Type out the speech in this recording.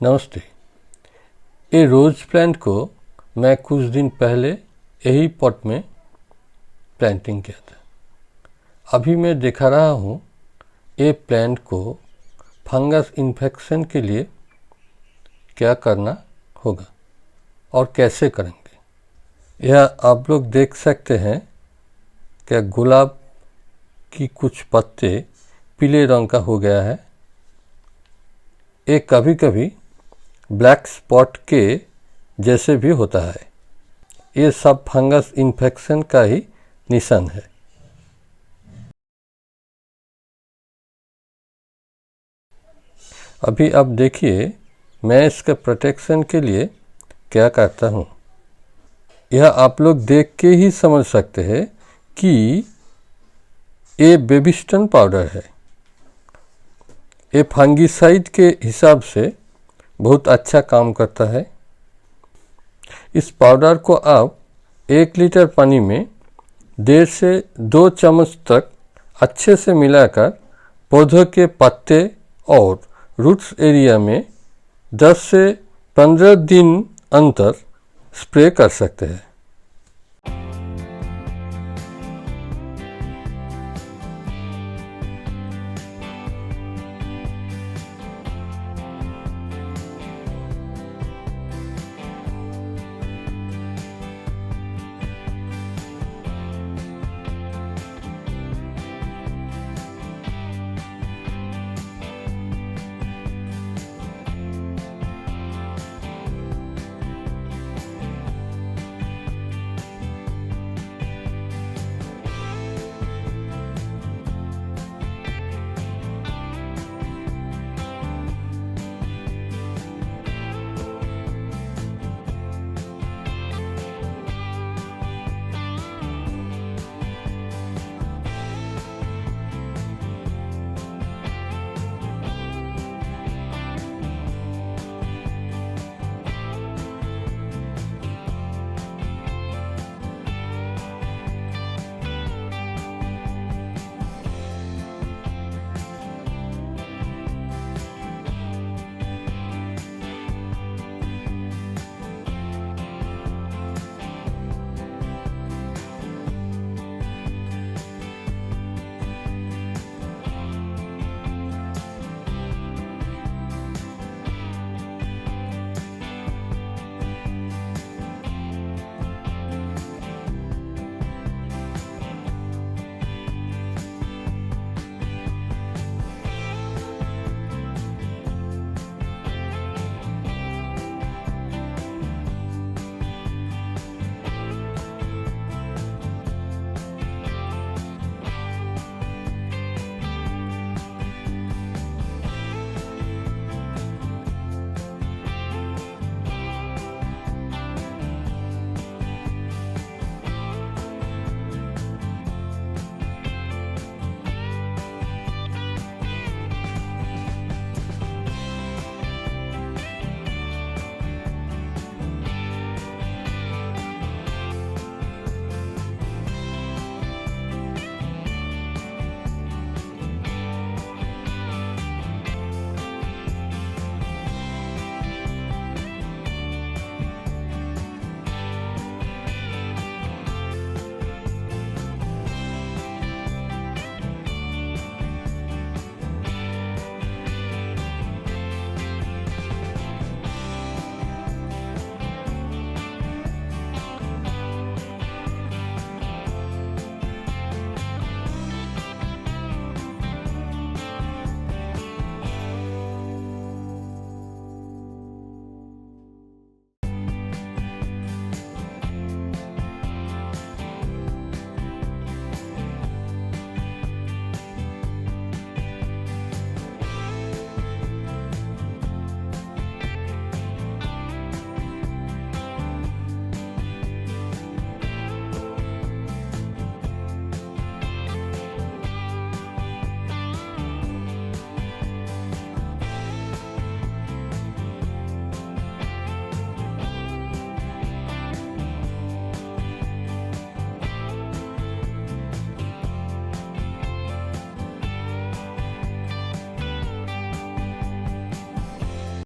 नमस्ते। ये रोज़ प्लांट को मैं कुछ दिन पहले यही पॉट में प्लांटिंग किया था। अभी मैं दिखा रहा हूँ ये प्लांट को फंगस इन्फेक्शन के लिए क्या करना होगा और कैसे करेंगे। यह आप लोग देख सकते हैं क्या गुलाब की कुछ पत्ते पीले रंग का हो गया है। ये कभी कभी ब्लैक स्पॉट के जैसे भी होता है। ये सब फंगस इन्फेक्शन का ही निशान है। अभी आप देखिए मैं इसके प्रोटेक्शन के लिए क्या करता हूँ। यह आप लोग देख के ही समझ सकते हैं कि ये बेबिस्टन पाउडर है। ये फंगिसाइड के हिसाब से बहुत अच्छा काम करता है। इस पाउडर को आप 1 लीटर पानी में 1.5 से 2 चम्मच तक अच्छे से मिलाकर पौधों के पत्ते और रूट्स एरिया में 10 से 15 दिन अंतर स्प्रे कर सकते हैं।